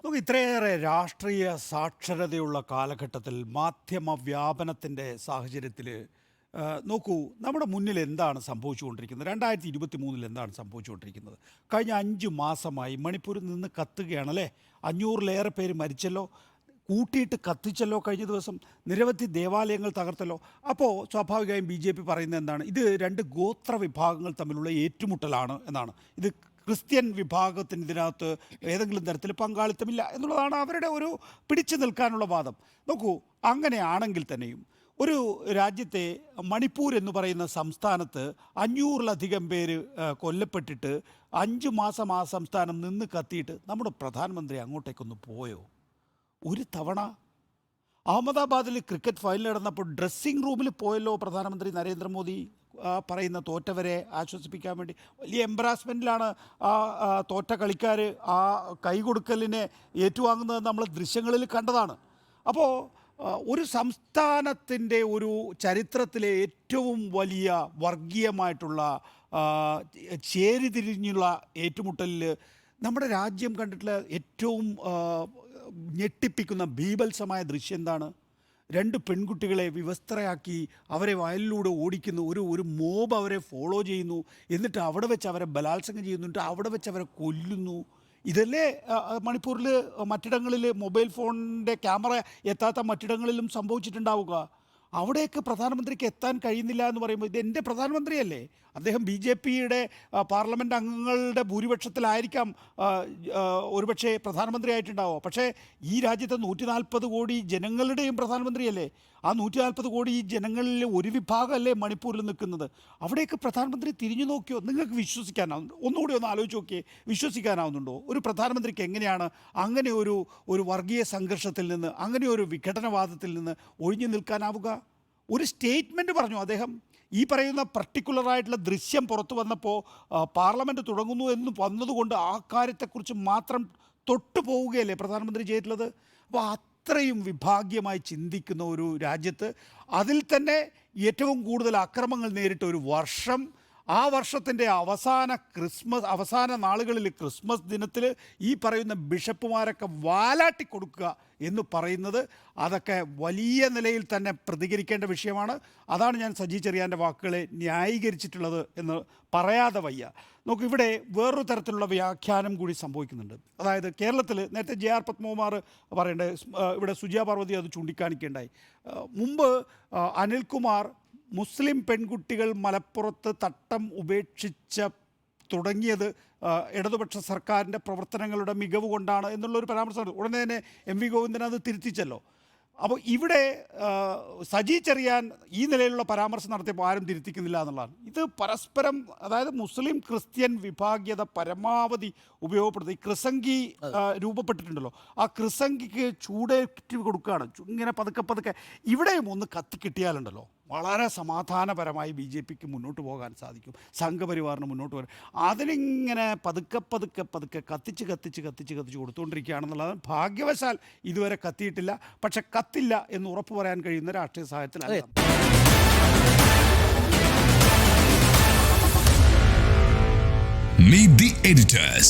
നമുക്ക് ഇത്രയേറെ രാഷ്ട്രീയ സാക്ഷരതയുള്ള കാലഘട്ടത്തിൽ മാധ്യമ വ്യാപനത്തിൻ്റെ സാഹചര്യത്തിൽ നോക്കൂ, നമ്മുടെ മുന്നിൽ എന്താണ് സംഭവിച്ചുകൊണ്ടിരിക്കുന്നത്? 2023 എന്താണ് സംഭവിച്ചുകൊണ്ടിരിക്കുന്നത്? കഴിഞ്ഞ 5 മാസമായി മണിപ്പൂരിൽ നിന്ന് കത്തുകയാണല്ലേ. 500-ലേറെ പേര് മരിച്ചല്ലോ, കൂട്ടിയിട്ട് കത്തിച്ചല്ലോ, കഴിഞ്ഞ ദിവസം നിരവധി ദേവാലയങ്ങൾ തകർത്തല്ലോ. അപ്പോൾ സ്വാഭാവികമായും BJP പറയുന്നത് എന്താണ്? ഇത് 2 ഗോത്ര വിഭാഗങ്ങൾ തമ്മിലുള്ള ഏറ്റുമുട്ടലാണ് എന്നാണ്. ഇത് ക്രിസ്ത്യൻ വിഭാഗത്തിന് ഇതിനകത്ത് ഏതെങ്കിലും തരത്തിൽ പങ്കാളിത്തമില്ല എന്നുള്ളതാണ് അവരുടെ ഒരു പിടിച്ചു നിൽക്കാനുള്ള വാദം. നോക്കൂ, അങ്ങനെയാണെങ്കിൽ തന്നെയും ഒരു രാജ്യത്തെ മണിപ്പൂർ എന്ന് പറയുന്ന സംസ്ഥാനത്ത് 500-ലധികം പേര് കൊല്ലപ്പെട്ടിട്ട് 5 മാസം ആ സംസ്ഥാനം നിന്ന് കത്തിയിട്ട് നമ്മുടെ പ്രധാനമന്ത്രി അങ്ങോട്ടേക്കൊന്ന് പോയോ? ഒരു തവണ അഹമ്മദാബാദിൽ ക്രിക്കറ്റ് ഫൈനൽ നടന്നപ്പോൾ ഡ്രസ്സിംഗ് റൂമിൽ പോയല്ലോ പ്രധാനമന്ത്രി നരേന്ദ്രമോദി, പറയുന്ന തോറ്റവരെ ആശ്വസിപ്പിക്കാൻ വേണ്ടി. വലിയ എംബറാസ്മെൻറ്റിലാണ് തോറ്റ കളിക്കാർ ആ കൈ കൊടുക്കലിനെ ഏറ്റുവാങ്ങുന്നത് നമ്മൾ ദൃശ്യങ്ങളിൽ കണ്ടതാണ്. അപ്പോൾ ഒരു സംസ്ഥാനത്തിൻ്റെ ഒരു ചരിത്രത്തിലെ ഏറ്റവും വലിയ വർഗീയമായിട്ടുള്ള ചേരിതിരിഞ്ഞുള്ള ഏറ്റുമുട്ടലിൽ നമ്മുടെ രാജ്യം കണ്ടിട്ടുള്ള ഏറ്റവും ഞെട്ടിപ്പിക്കുന്ന ബീഭത്സമായ ദൃശ്യം എന്താണ്? 2 പെൺകുട്ടികളെ വിവസ്ത്രയാക്കി അവരെ വയലിലൂടെ ഓടിക്കുന്നു. ഒരു മോബ് അവരെ ഫോളോ ചെയ്യുന്നു. എന്നിട്ട് അവിടെ വെച്ച് അവരെ ബലാത്സംഗം ചെയ്യുന്നുണ്ട്, അവിടെ വെച്ച് അവരെ കൊല്ലുന്നു. ഇതല്ലേ മണിപ്പൂരിൽ മറ്റിടങ്ങളിൽ മൊബൈൽ ഫോണിൻ്റെ ക്യാമറ എത്താത്ത മറ്റിടങ്ങളിലും സംഭവിച്ചിട്ടുണ്ടാവുക? അവിടെയൊക്കെ പ്രധാനമന്ത്രിക്ക് എത്താൻ കഴിയുന്നില്ല എന്ന് പറയുമ്പോൾ ഇത് എൻ്റെ പ്രധാനമന്ത്രിയല്ലേ? അദ്ദേഹം BJPയുടെ പാർലമെൻറ്റ് അംഗങ്ങളുടെ ഭൂരിപക്ഷത്തിലായിരിക്കാം ഒരുപക്ഷെ പ്രധാനമന്ത്രി ആയിട്ടുണ്ടാവുക. പക്ഷേ ഈ രാജ്യത്തെ 140 കോടി ജനങ്ങളുടെയും പ്രധാനമന്ത്രിയല്ലേ? ആ 140 കോടി ജനങ്ങളിൽ ഒരു വിഭാഗമല്ലേ മണിപ്പൂരിൽ നിൽക്കുന്നത്? അവിടെയൊക്കെ പ്രധാനമന്ത്രി തിരിഞ്ഞു നോക്കിയോ? നിങ്ങൾക്ക് വിശ്വസിക്കാനാവുന്നു? ഒന്നുകൂടി ഒന്ന് ആലോചിച്ച് നോക്കിയേ, വിശ്വസിക്കാനാവുന്നുണ്ടോ? ഒരു പ്രധാനമന്ത്രിക്ക് എങ്ങനെയാണ് അങ്ങനെ ഒരു വർഗീയ സംഘർഷത്തിൽ നിന്ന്, അങ്ങനെ ഒരു വിഘടനവാദത്തിൽ നിന്ന് ഒഴിഞ്ഞു നിൽക്കാനാവുക? ഒരു സ്റ്റേറ്റ്മെൻറ്റ് പറഞ്ഞു അദ്ദേഹം. ഈ പറയുന്ന പർട്ടിക്കുലറായിട്ടുള്ള ദൃശ്യം പുറത്തു വന്നപ്പോൾ പാർലമെൻറ്റ് തുടങ്ങുന്നു എന്ന് വന്നതുകൊണ്ട് ആ കാര്യത്തെക്കുറിച്ച് മാത്രം തൊട്ടു പോവുകയല്ലേ പ്രധാനമന്ത്രി ചെയ്തിട്ടുള്ളത്? അപ്പോൾ അത്രയും വിഭാഗ്യമായി ചിന്തിക്കുന്ന ഒരു രാജ്യത്ത് അതിൽ തന്നെ ഏറ്റവും കൂടുതൽ അക്രമങ്ങൾ നേരിട്ട ഒരു വർഷം, ആ വർഷത്തിൻ്റെ അവസാന നാളുകളിൽ ക്രിസ്മസ് ദിനത്തിൽ ഈ പറയുന്ന ബിഷപ്പുമാരൊക്കെ വാലാട്ടി കൊടുക്കുക എന്ന് പറയുന്നത്, അതൊക്കെ വലിയ നിലയിൽ തന്നെ പ്രതികരിക്കേണ്ട വിഷയമാണ്. അതാണ് ഞാൻ സജി ചെറിയാൻ്റെ വാക്കുകളെ ന്യായീകരിച്ചിട്ടുള്ളത് എന്ന് പറയാതെ വയ്യ. നോക്കൂ, ഇവിടെ വേറൊരു തരത്തിലുള്ള വ്യാഖ്യാനം കൂടി സംഭവിക്കുന്നുണ്ട്. അതായത് കേരളത്തിൽ നേരത്തെ JR പത്മകുമാർ പറയേണ്ടത്, ഇവിടെ സുജിയ പാർവതി അത് ചൂണ്ടിക്കാണിക്കേണ്ടായി. മുമ്പ് അനിൽകുമാർ മുസ്ലിം പെൺകുട്ടികൾ മലപ്പുറത്ത് തട്ടം ഉപേക്ഷിച്ച തുടങ്ങിയത് ഇടതുപക്ഷ സർക്കാരിൻ്റെ പ്രവർത്തനങ്ങളുടെ മികവ് കൊണ്ടാണ് എന്നുള്ളൊരു പരാമർശം ഉടനെ തന്നെ MV ഗോവിന്ദൻ അത് തിരുത്തിച്ചല്ലോ. അപ്പോൾ ഇവിടെ സജി ചെറിയാൻ ഈ നിലയിലുള്ള പരാമർശം നടത്തിയപ്പോൾ ആരും തിരുത്തിക്കുന്നില്ല എന്നുള്ളതാണ്. ഇത് പരസ്പരം, അതായത് മുസ്ലിം ക്രിസ്ത്യൻ വിഭാഗീയത പരമാവധി ഉപയോഗപ്പെടുത്തി ക്രിസംഗി രൂപപ്പെട്ടിട്ടുണ്ടല്ലോ, ആ ക്രിസംഗിക്ക് ചൂടേറ്റി കൊടുക്കുകയാണ്. ഇങ്ങനെ പതുക്കെ ഇവിടെയും ഒന്ന് കത്തിക്കിട്ടിയാലുണ്ടല്ലോ വളരെ സമാധാനപരമായി BJPക്ക് മുന്നോട്ട് പോകാൻ സാധിക്കും, സംഘപരിവാറിന് മുന്നോട്ട് പോകാൻ. അതിനിങ്ങനെ പതുക്കെ കത്തിച്ച് കൊടുത്തുകൊണ്ടിരിക്കുകയാണെന്നുള്ളത് ഭാഗ്യവശാൽ ഇതുവരെ കത്തിയിട്ടില്ല. പക്ഷെ കത്തില്ല എന്ന് ഉറപ്പ് പറയാൻ കഴിയുന്ന രാഷ്ട്രീയ സാഹചര്യത്തിലല്ല. Meet the editors.